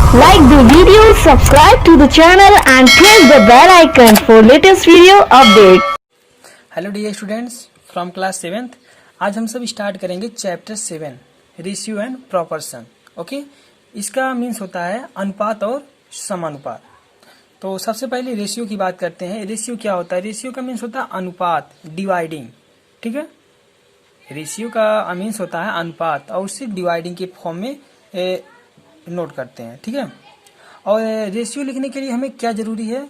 Like the video, subscribe to the channel and press the bell icon for latest video update. Hello dear students from class 7th। आज हम सब start करेंगे chapter 7 ratio and proportion. Okay, इसका means होता है अनुपात और समानुपात। तो सबसे पहले रेशियो की बात करते हैं। रेशियो क्या होता है? रेशियो का मीन्स होता है अनुपात, डिवाइडिंग। ठीक है, रेशियो का मीन्स होता है अनुपात और उससे डिवाइडिंग के फॉर्म में नोट करते हैं। ठीक है, और रेशियो लिखने के लिए हमें क्या जरूरी है?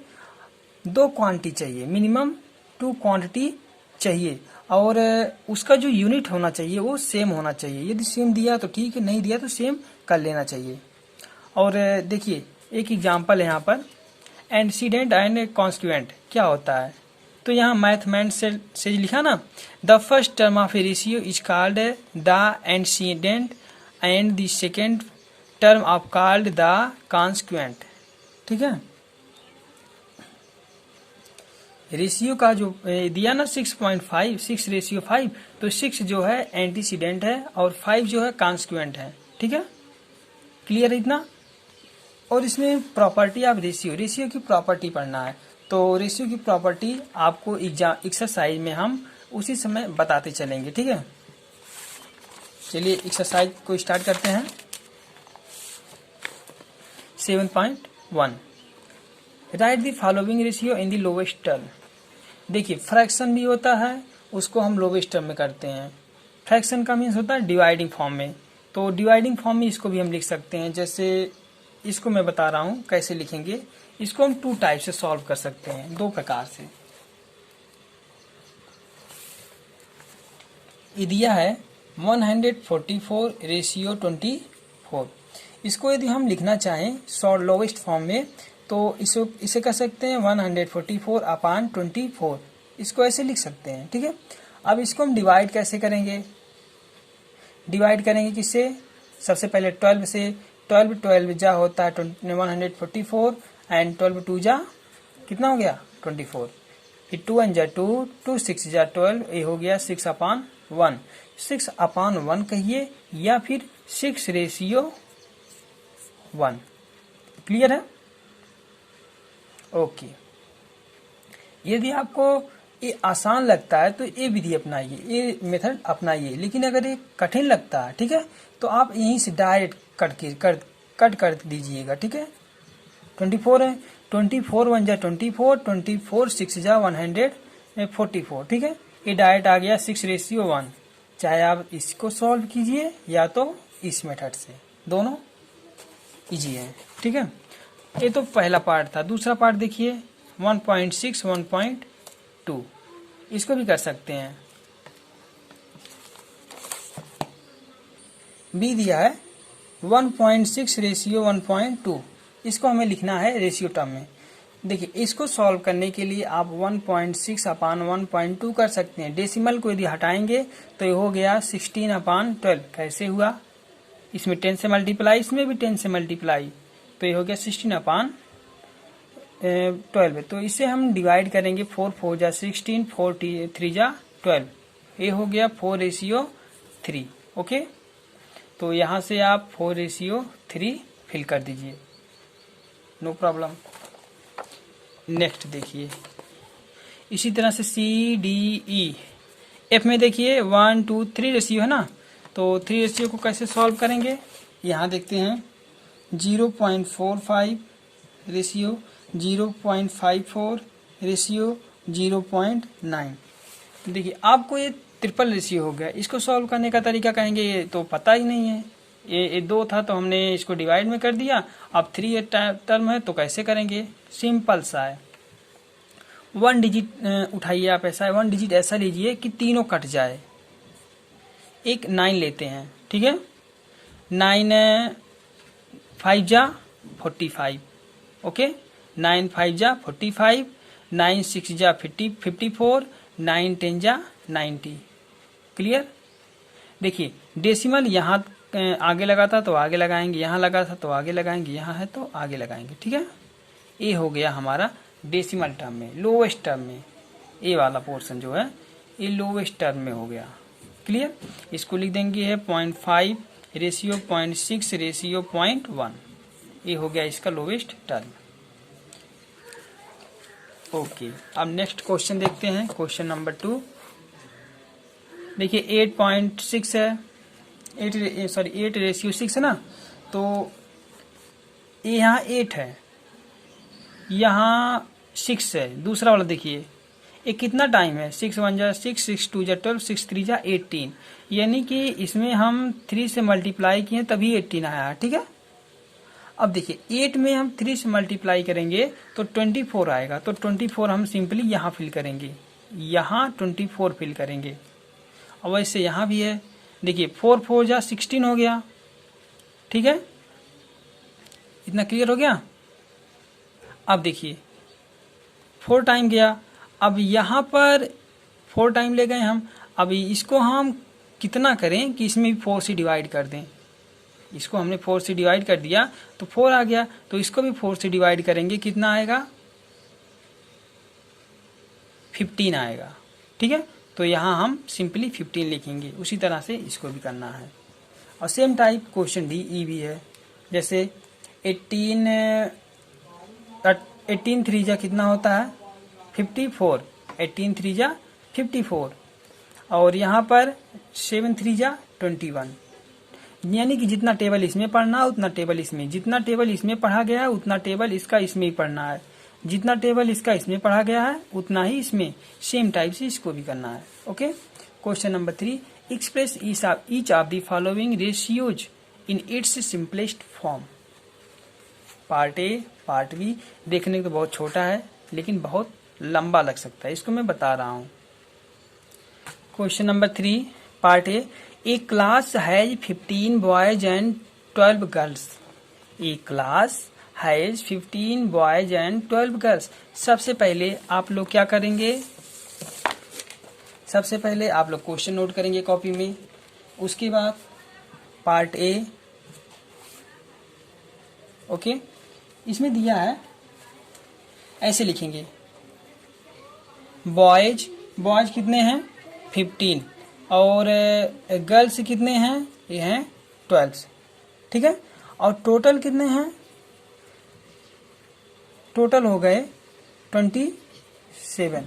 दो क्वांटिटी चाहिए, मिनिमम 2 क्वांटिटी चाहिए, और उसका जो यूनिट होना चाहिए वो सेम होना चाहिए। यदि सेम दिया तो ठीक है, नहीं दिया तो सेम कर लेना चाहिए। और देखिए एक एग्जांपल है यहाँ पर, एंटीसीडेंट एंड कॉन्स्टिट्यूएंट क्या होता है। तो यहाँ मैथमेटिक्स से लिखा ना, the first term of A ratio is called the antecedent and the second term of called the constituent. ठीक है, रेशियो का जो दिया ना 6.5, 6 रेशियो 5, तो 6 जो है एंटीसीडेंट है और 5 जो है कॉन्स्टिट्यूएंट है। ठीक है, क्लियर है इतना? और इसमें प्रॉपर्टी ऑफ रेशियो, रेशियो की प्रॉपर्टी पढ़ना है। तो रेशियो की प्रॉपर्टी आपको एक्सरसाइज में हम उसी समय बताते चलेंगे। ठीक है, चलिए एक्सरसाइज को स्टार्ट करते हैं। 7.1 right the following ratio in the lowest term. देखिए फ्रैक्शन भी होता है, उसको हम लोवेस्ट टर्म में करते हैं। फ्रैक्शन का मीन्स होता है डिवाइडिंग फॉर्म में, तो डिवाइडिंग फॉर्म में इसको भी हम लिख सकते हैं। जैसे इसको मैं बता रहा हूं कैसे लिखेंगे। इसको हम 2 टाइप से सॉल्व कर सकते हैं, 2 प्रकार से। ये दिया है 144 रेशियो 24। इसको यदि हम लिखना चाहें लोवेस्ट फॉर्म में तो इसे कह सकते हैं 144/24। इसको ऐसे लिख सकते हैं। ठीक है, अब इसको हम डिवाइड कैसे करेंगे? डिवाइड करेंगे किससे? सबसे पहले 12 से। 12 जा होता है 144 एंड 12 2 जा कितना हो गया? 24। फिर 2 1 जा 2, 2 6 जा 12, ये हो गया 6/1। 6/1 कहिए या फिर 6 रेशियो 1। क्लियर है? ओके, यदि आपको ये आसान लगता है तो ये विधि अपनाइए, ये मेथड अपनाइए। लेकिन अगर ये कठिन लगता है, ठीक है, तो आप यहीं से डायरेक्ट कट कर दीजिएगा। ठीक है, 24 है, 24 1 जा 24, 24 6 जा 144। ठीक है, ये डायरेक्ट आ गया 6 रेशियो 1। चाहे आप इसको सॉल्व कीजिए या तो इस मेथड से, दोनों इजी है। ठीक है, ये तो पहला पार्ट था। दूसरा पार्ट देखिए 1.6 1.2, इसको भी कर सकते हैं। बी दिया है 1.6 रेशियो 1.2, इसको हमें लिखना है रेशियो टर्म में। देखिए इसको सॉल्व करने के लिए आप 1.6/1.2 कर सकते हैं। डेसिमल को यदि हटाएंगे तो ये हो गया 16/12। कैसे हुआ? इसमें 10 से मल्टीप्लाई, इसमें भी 10 से मल्टीप्लाई, तो ये हो गया 16/12। तो इसे हम डिवाइड करेंगे 4 4 जा 16, 4 3 जा 12, ये हो गया 4 रेशियो 3। ओके, तो यहाँ से आप 4 रेशियो 3 फिल कर दीजिए, नो प्रॉब्लम। नेक्स्ट देखिए इसी तरह से CDE F में देखिए 1 2 3 रेशियो है ना, तो 3 रेशियो को कैसे सॉल्व करेंगे? यहाँ देखते हैं 0.45 रेशियो 0.54 रेशियो 0.9। देखिए आपको ये ट्रिपल रेशियो हो गया। इसको सॉल्व करने का तरीका कहेंगे ये तो पता ही नहीं है। ये 2 था तो हमने इसको डिवाइड में कर दिया। अब 3 टर्म है तो कैसे करेंगे? सिंपल सा है, 1 डिजिट उठाइए आप। ऐसा है 1 डिजिट ऐसा लीजिए कि तीनों कट जाए। एक 9 लेते हैं, ठीक है, 9 5 जा 45। ओके, 9 5 जा 45, 9 6 जा 54, 9 10 जा 90। क्लियर? देखिए डेसिमल यहाँ आगे लगा था तो आगे लगाएंगे, यहाँ लगा था तो आगे लगाएंगे, यहाँ है तो आगे लगाएंगे। ठीक है, ये हो गया हमारा डेसिमल टर्म में, लोवेस्ट टर्म में। ये वाला पोर्शन जो है ये लोवेस्ट टर्म में हो गया। क्लियर? इसको लिख देंगे है 0.5 रेशियो 0.6 रेशियो 0.1। ये हो गया इसका लोवेस्ट टर्म। ओके, अब नेक्स्ट क्वेश्चन देखते हैं, क्वेश्चन नंबर 2। देखिए 8.6 है, 8:6 है ना, तो ये यहाँ 8 है, यहाँ 6 है। दूसरा वाला देखिए ये कितना टाइम है, 6 1 जा 6, 6 2 जा 12, 6 3 जा 18, यानी कि इसमें हम 3 से मल्टीप्लाई किए तभी 18 आया, ठीक है। अब देखिए 8 में हम 3 से मल्टीप्लाई करेंगे तो 24 आएगा, तो 24 हम सिंपली यहाँ फिल करेंगे, यहाँ 24 फिल करेंगे। और वैसे यहाँ भी है, देखिए 4 4 जा 16 हो गया, ठीक है, इतना क्लियर हो गया। अब देखिए 4 टाइम गया, अब यहाँ पर 4 टाइम ले गए हम, अभी इसको हम कितना करें कि इसमें भी 4 से डिवाइड कर दें। इसको हमने 4 से डिवाइड कर दिया तो 4 आ गया, तो इसको भी 4 से डिवाइड करेंगे, कितना आएगा, 15 आएगा, ठीक है। तो यहाँ हम सिंपली 15 लिखेंगे, उसी तरह से इसको भी करना है। और same type question D E भी है, जैसे 18 3 जा कितना होता है 54, 18 3 जा 54, और यहाँ पर 7 3 जा 21, यानी कि जितना टेबल इसमें पढ़ना है उतना टेबल इसमें, जितना टेबल इसमें पढ़ा गया है उतना टेबल इसका इसमें ही पढ़ना है, जितना टेबल इसका इसमें पढ़ा गया है उतना ही इसमें, सेम टाइप से इसको भी करना है। Okay, question number 3, express each of the following ratios in its simplest form. Part A part B देखने को बहुत छोटा है लेकिन बहुत लंबा लग सकता है, इसको मैं बता रहा हूँ। Question number 3 part A class has 15 boys and 12 girls. A class has 15 boys and 12 girls. सबसे पहले आप लोग क्या करेंगे, सबसे पहले आप लोग क्वेश्चन नोट करेंगे कॉपी में, उसके बाद पार्ट ए, ओके, इसमें दिया है ऐसे लिखेंगे, बॉयज कितने हैं 15 और गर्ल्स कितने हैं, ये हैं 12, ठीक है। और टोटल कितने हैं, टोटल हो गए 27,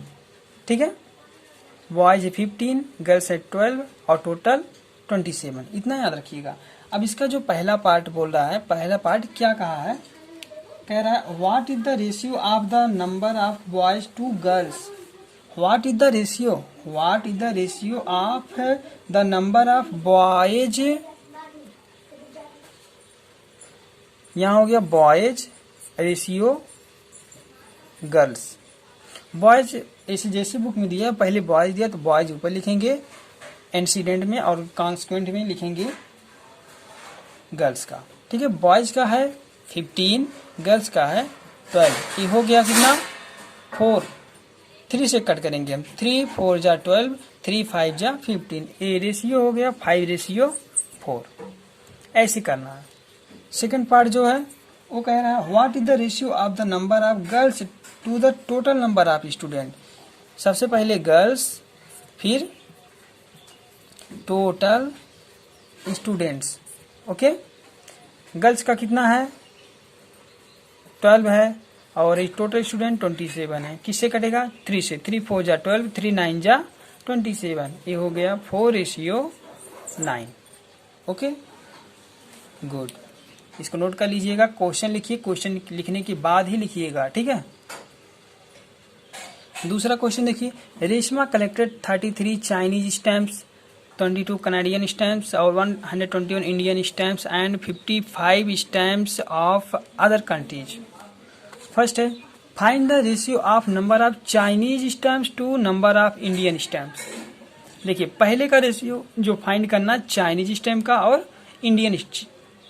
ठीक है। बॉयज है 15, गर्ल्स है 12 और टोटल 27, इतना याद रखिएगा। अब इसका जो पहला पार्ट बोल रहा है, पहला पार्ट क्या कहा है, कह रहा है what is the ratio of the number of boys to girls. What is the ratio, what is the ratio of the number of boys, यहाँ हो गया बॉयज रेशियो गर्ल्स। बॉयज ऐसे जैसे बुक में दिया, पहले बॉयज दिया तो बॉयज ऊपर लिखेंगे एंटीसीडेंट में और कॉन्स्टिट्यूएंट में लिखेंगे गर्ल्स का, ठीक है। बॉयज का है 15, गर्ल्स का है 12, ये हो गया कितना 4, 3 से कट करेंगे हम, 3 4 जा 12, 3 5 जा 15, ए रेशियो हो गया 5:4, ऐसे करना है। सेकंड पार्ट जो है वो कह रहा है what is the ratio of the number of girls to the total number of student. सबसे पहले गर्ल्स, फिर टोटल स्टूडेंट्स, ओके। गर्ल्स का कितना है 12 है और टोटल स्टूडेंट 27 है, किससे कटेगा 3 से, 3 4 जा 12, 3 9 जा 27, ये हो गया 4:9, ओके गुड। इसको नोट कर लीजिएगा, क्वेश्चन लिखिए, क्वेश्चन लिखने के बाद ही लिखिएगा, ठीक है। दूसरा क्वेश्चन देखिए, Reshma collected 33 Chinese stamps, 22 Canadian stamps और 121 Indian stamps and 55 stamps of other countries. First है find the ratio of number of Chinese stamps to number of Indian stamps. देखिए पहले का रेशियो जो फाइंड करना चाइनीज स्टैम्प का और इंडियन,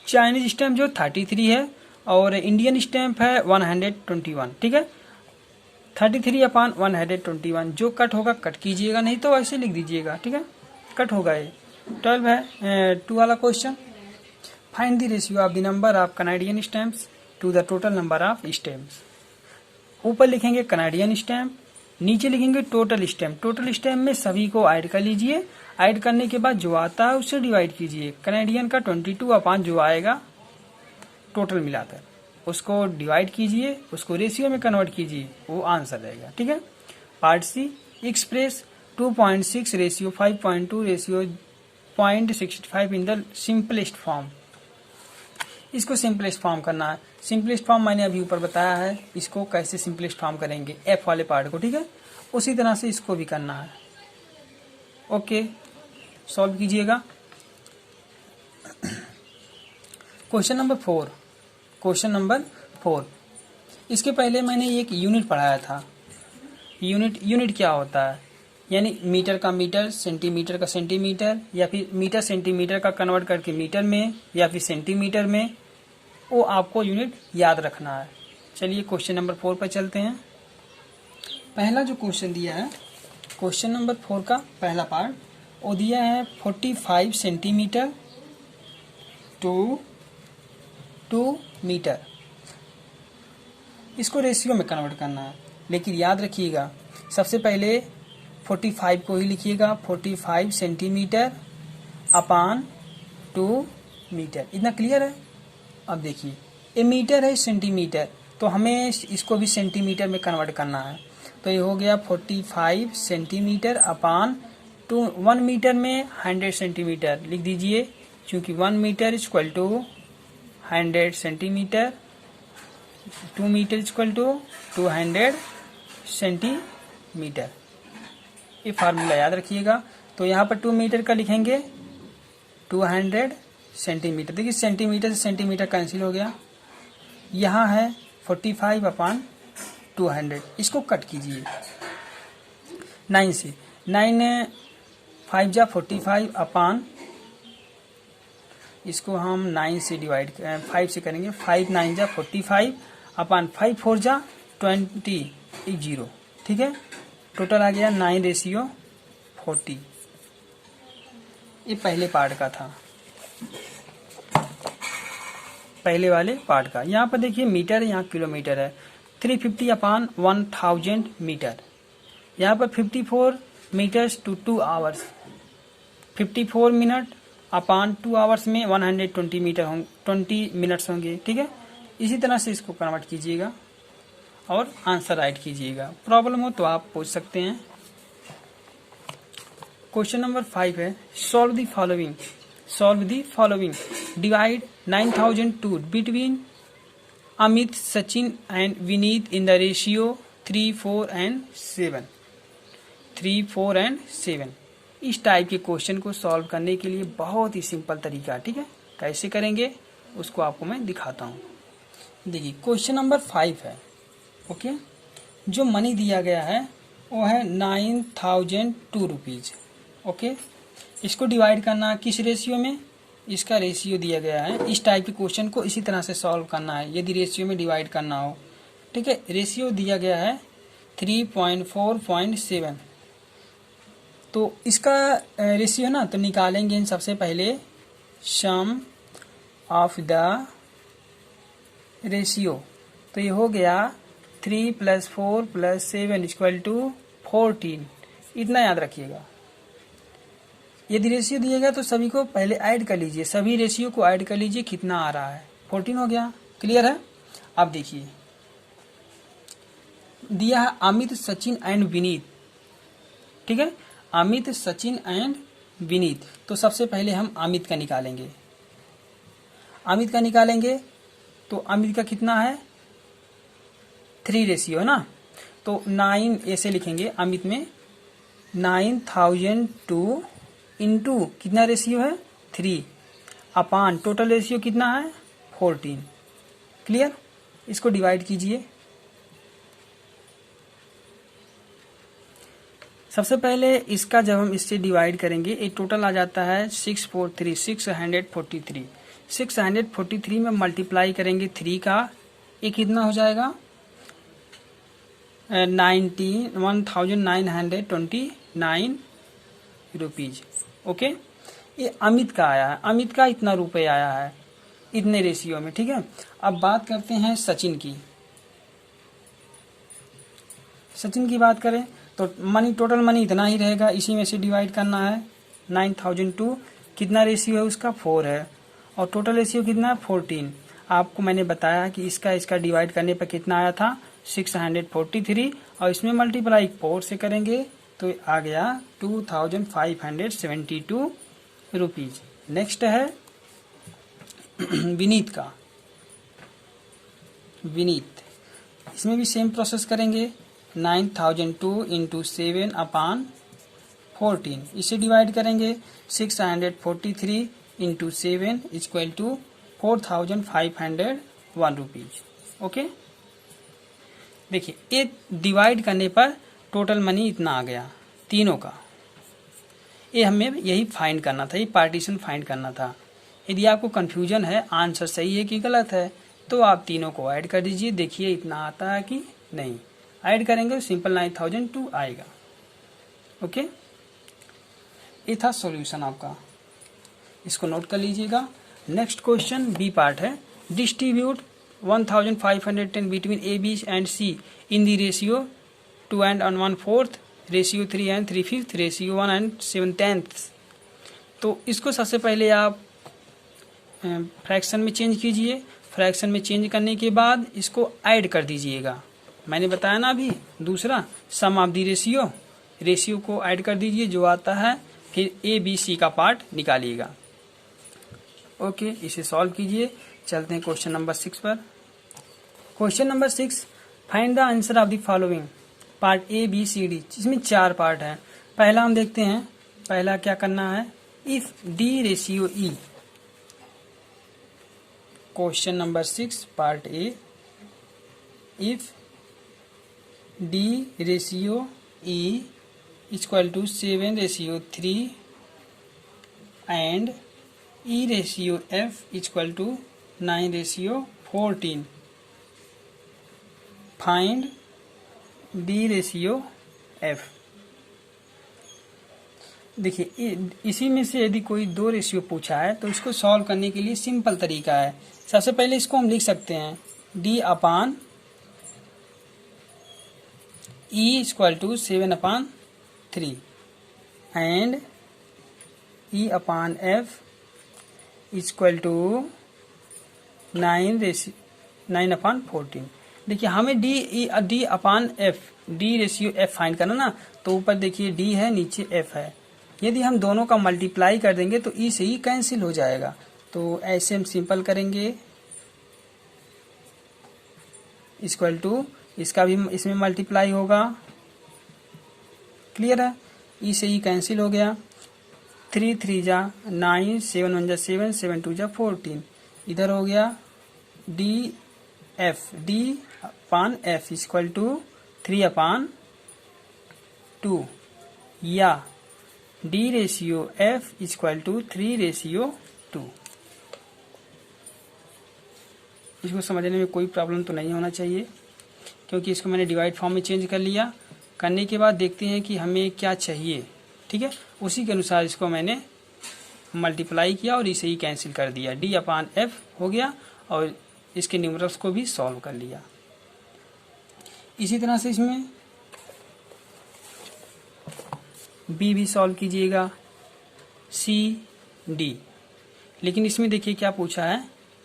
चाइनीज स्टैम्प जो 33 है और इंडियन स्टैम्प है 121, ठीक है। 33/121, जो कट होगा कट कीजिएगा, नहीं तो ऐसे लिख दीजिएगा, ठीक है। कट होगा ये 12 है। 2 वाला question, find the ratio of the number of Canadian stamps to the total number of stamps. ऊपर लिखेंगे कनाडियन स्टैम्प, नीचे लिखेंगे टोटल स्टैम्प। टोटल स्टैम्प में सभी को ऐड कर लीजिए, ऐड करने के बाद जो आता है उससे डिवाइड कीजिए। कनाडियन का 22 अपान जो आएगा टोटल मिलाकर, उसको डिवाइड कीजिए, उसको रेशियो में कन्वर्ट कीजिए, वो आंसर रहेगा। ठीक है। Part C, express 2.6 ratio 5.2 ratio 0.65 in the simplest form. इसको सिंपलेस्ट फॉर्म करना है। सिंपलेस्ट फॉर्म मैंने अभी ऊपर बताया है, इसको कैसे सिंपलेस्ट फॉर्म करेंगे एफ वाले पार्ट को। ठीक है, उसी तरह से इसको भी करना है। ओके, सॉल्व कीजिएगा। Question number 4, question number 4। इसके पहले मैंने एक यूनिट पढ़ाया था। यूनिट क्या होता है, यानी मीटर का मीटर, सेंटीमीटर का सेंटीमीटर, या फिर मीटर सेंटीमीटर का कन्वर्ट करके मीटर में या फिर सेंटीमीटर में, वो आपको यूनिट याद रखना है। चलिए क्वेश्चन नंबर 4 पर चलते हैं। पहला जो क्वेश्चन दिया है, क्वेश्चन नंबर 4 का पहला पार्ट, वो दिया है 45 सेंटीमीटर टू 2 मीटर। इसको रेशियो में कन्वर्ट करना है, लेकिन याद रखिएगा सबसे पहले 45 को ही लिखिएगा, 45 सेंटीमीटर अपान 2 मीटर। इतना क्लियर है। अब देखिए, ये मीटर है सेंटीमीटर, तो हमें इसको भी सेंटीमीटर में कन्वर्ट करना है। तो ये हो गया 45 सेंटीमीटर अपान 1 मीटर में 100 सेंटीमीटर लिख दीजिए, क्योंकि 1 metre equal to 100 centimetre, 2 metre equal to 200 centimetre. ये फार्मूला याद रखिएगा। तो यहाँ पर 2 मीटर का लिखेंगे 200 सेंटीमीटर। देखिए सेंटीमीटर से सेंटीमीटर कैंसिल हो गया। यहाँ है 45 अपान 200, इसको कट कीजिए 9 से। 9 5 जा 45 अपान, इसको हम 9 से डिवाइड 5 से करेंगे। 5 9 जा 45 अपान 5 4 जा 20, एक 0। ठीक है, टोटल आ गया 9 रेशियो 40। ये पहले पार्ट का था, पहले वाले पार्ट का। यहाँ पर देखिए मीटर, यहाँ किलोमीटर है। 350 अपान 1000 मीटर। यहाँ पर 54 metres to 2 hours, 54 minute upon 2 hours में 120 मीटर होंगे, 20 मिनट्स होंगे। ठीक है, इसी तरह से इसको कन्वर्ट कीजिएगा और आंसर राइट कीजिएगा। प्रॉब्लम हो तो आप पूछ सकते हैं। क्वेश्चन नंबर 5 है, solve the following. Solve the following, divide 9002 between Amit, Sachin and Vineet in the ratio 3 4 and 7। 3 4 and 7। इस टाइप के क्वेश्चन को सॉल्व करने के लिए बहुत ही सिंपल तरीका है। ठीक है, कैसे करेंगे उसको आपको मैं दिखाता हूँ। देखिए क्वेश्चन नंबर 5 है। ओके, जो मनी दिया गया है वो है 9002 रुपीज। ओके, इसको डिवाइड करना किस रेशियो में, इसका रेशियो दिया गया है। इस टाइप के क्वेश्चन को इसी तरह से सॉल्व करना है यदि रेशियो में डिवाइड करना हो। ठीक है, रेशियो दिया गया है 3.4.7। तो इसका रेशियो ना, तो निकालेंगे सबसे पहले सम ऑफ द रेशियो। तो ये हो गया 3 + 4 + 7 = 14। इतना याद रखिएगा। यदि रेशियो दिएगा तो सभी को पहले ऐड कर लीजिए, सभी रेशियो को ऐड कर लीजिए, कितना आ रहा है 14 हो गया। क्लियर है। अब देखिए दिया है अमित, सचिन एंड विनीत। ठीक है, अमित, सचिन एंड विनीत। तो सबसे पहले हम अमित का निकालेंगे। अमित का निकालेंगे तो अमित का कितना है 3 रेशियो है ना, तो 9 ऐसे लिखेंगे अमित में 9002 इंटू कितना रेशियो है 3 अपान टोटल रेशियो कितना है 14। क्लियर, इसको डिवाइड कीजिए। सबसे पहले इसका जब हम इससे डिवाइड करेंगे ये टोटल आ जाता है 643 643 में मल्टीप्लाई करेंगे 3 का, ये कितना हो जाएगा 1929 रुपीज। ओके, ये अमित का आया है, अमित का इतना रुपए आया है इतने रेशियो में। ठीक है, अब बात करते हैं सचिन की। सचिन की बात करें तो मनी, टोटल मनी इतना ही रहेगा, इसी में से डिवाइड करना है 9002। कितना रेशियो है उसका 4 है, और टोटल रेशियो कितना है 14। आपको मैंने बताया कि इसका डिवाइड करने पर कितना आया था 643 और इसमें मल्टीप्लाई 4 से करेंगे तो आ गया 2572 रुपीज। नेक्स्ट है विनीत का। विनीत, इसमें भी सेम प्रोसेस करेंगे। 9002 इंटू 7/14 इसे डिवाइड करेंगे। 643 into 7 equal to 4501 rupees. Okay, देखिए ये डिवाइड करने पर टोटल मनी इतना आ गया तीनों का। ये हमें यही फाइंड करना था, ये पार्टीशन फाइंड करना था। यदि आपको कंफ्यूजन है आंसर सही है कि गलत है तो आप तीनों को ऐड कर दीजिए, देखिए इतना आता है कि नहीं। ऐड करेंगे तो सिंपल 9002 आएगा। ओके, ये था सॉल्यूशन आपका, इसको नोट कर लीजिएगा। नेक्स्ट क्वेश्चन बी पार्ट है। Distribute 1510 between A B and C in the ratio 2 and 1/4, ratio 3 and 3/5, ratio 1 and 7/10। तो इसको सबसे पहले आप फ्रैक्शन में चेंज कीजिए। फ्रैक्शन में चेंज करने के बाद इसको ऐड कर दीजिएगा। मैंने बताया ना अभी दूसरा सम ऑफ दी रेशियो, रेशियो को ऐड कर दीजिए जो आता है, फिर ए बी सी का पार्ट निकालिएगा। ओके, इसे सॉल्व कीजिए। चलते हैं क्वेश्चन नंबर 6 पर। Question number 6, find the answer of the following part A B C D. इसमें 4 पार्ट है। पहला हम देखते हैं, पहला क्या करना है, if D ratio E. Question number 6 part A, if D ratio E equal to 7/3 and E ratio F equal to 9/14, find D ratio F. देखिए इसी में से यदि कोई 2 रेशियो पूछा है तो इसको सॉल्व करने के लिए सिंपल तरीका है। सबसे पहले इसको हम लिख सकते हैं D upon E equal to 7/3 and E upon F equal to 9/14। देखिए हमें D upon F, D ratio F find करना ना, तो ऊपर देखिए डी है, नीचे एफ है। यदि हम दोनों का मल्टीप्लाई कर देंगे तो ई से ही कैंसिल हो जाएगा। तो ऐसे हम सिंपल करेंगे, इक्वल टू इसका भी इसमें मल्टीप्लाई होगा। क्लियर है, ई से ही कैंसिल हो गया। 3 3 जा 9, 7 1 जा 7, 7 2 जा 14। इधर हो गया D F, D upon F equal to 3/2 या D ratio F equal to 3/2। इसको समझने में कोई प्रॉब्लम तो नहीं होना चाहिए, क्योंकि इसको मैंने डिवाइड फॉर्म में चेंज कर लिया। करने के बाद देखते हैं कि हमें क्या चाहिए, ठीक है, उसी के अनुसार इसको मैंने मल्टीप्लाई किया और इसे ही कैंसिल कर दिया। डी अपान एफ हो गया और इसके न्यूमरल्स को भी सॉल्व कर लिया। इसी तरह से इसमें बी भी सॉल्व कीजिएगा, सी डी। लेकिन इसमें देखिए क्या पूछा है,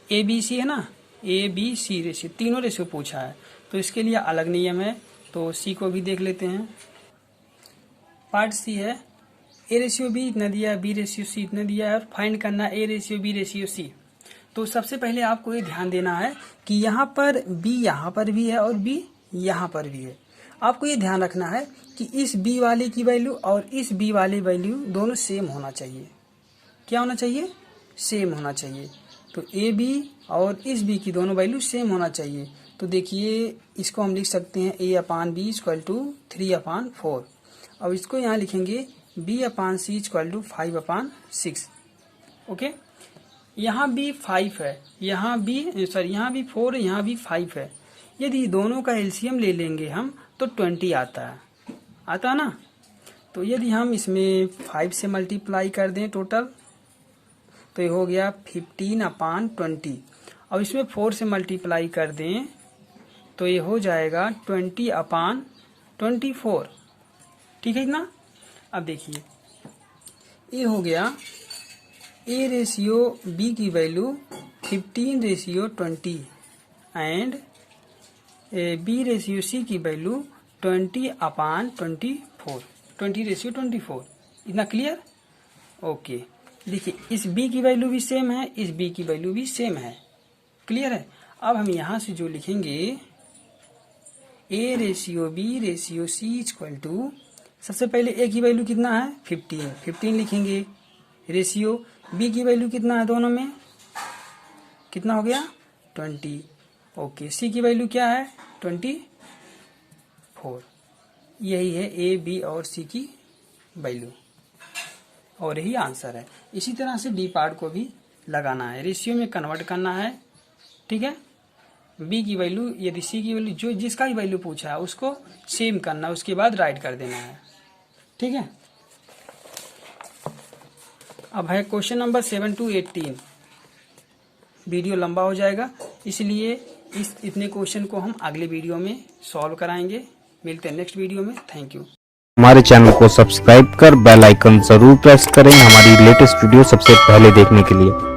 ए बी सी है ना, ए बी सी रेशियो, तीनों रेशियो पूछा है, तो इसके लिए अलग नियम है। तो सी को भी देख लेते हैं। पार्ट सी है, ए रेशियो बी इतना दिया है, बी रेशियो सी इतना दिया है, और फाइंड करना A ratio B ratio C. तो सबसे पहले आपको ये ध्यान देना है कि यहाँ पर बी यहाँ पर भी है और बी यहाँ पर भी है। आपको ये ध्यान रखना है कि इस बी वाले की वैल्यू और इस बी वाले वैल्यू दोनों सेम होना चाहिए। क्या होना चाहिए? सेम होना चाहिए। तो ए बी और इस बी की दोनों वैल्यू सेम होना चाहिए। तो देखिए इसको हम लिख सकते हैं A upon B equal to 3/4। अब इसको यहाँ लिखेंगे B upon C equal to 5/6। Okay, यहाँ भी 5 है, यहाँ भी 4 है, यहाँ भी 5 है। यदि दोनों का एलसीएम ले लेंगे हम तो 20 आता है ना। तो यदि हम इसमें 5 से मल्टीप्लाई कर दें टोटल, तो ये हो गया 15/20। अब इसमें 4 से मल्टीप्लाई कर दें तो ये हो जाएगा 20/24। ठीक है ना। अब देखिए ये हो गया ए रेशियो बी की वैल्यू 15:20 एंड B/C की वैल्यू 20/24, 20:24। इतना क्लियर? ओके, देखिए इस B की वैल्यू भी सेम है, इस B की वैल्यू भी सेम है। क्लियर है? अब हम यहां से जो लिखेंगे A/B/C इक्वल टू, सबसे पहले A की वैल्यू कितना है 15 लिखेंगे, रेशियो B की वैल्यू कितना है दोनों में, कितना हो गया 20। ओके, C की वैल्यू क्या है 24। यही है A, B और C की वैल्यू और यही आंसर है। इसी तरह से डी पार्ट को भी लगाना है, रेशियो में कन्वर्ट करना है। ठीक है, B की वैल्यू यदि C की वैल्यू जो जिसका ही वैल्यू पूछा है उसको सेम करना है, उसके बाद राइट कर देना है। ठीक है, अब है क्वेश्चन नंबर 7 to 18। वीडियो लंबा हो जाएगा, इसलिए इतने क्वेश्चन को हम अगले वीडियो में सॉल्व कराएंगे। मिलते हैं नेक्स्ट वीडियो में। Thank you. हमारे चैनल को सब्सक्राइब कर बेल आइकन जरूर प्रेस करें हमारी लेटेस्ट वीडियो सबसे पहले देखने के लिए।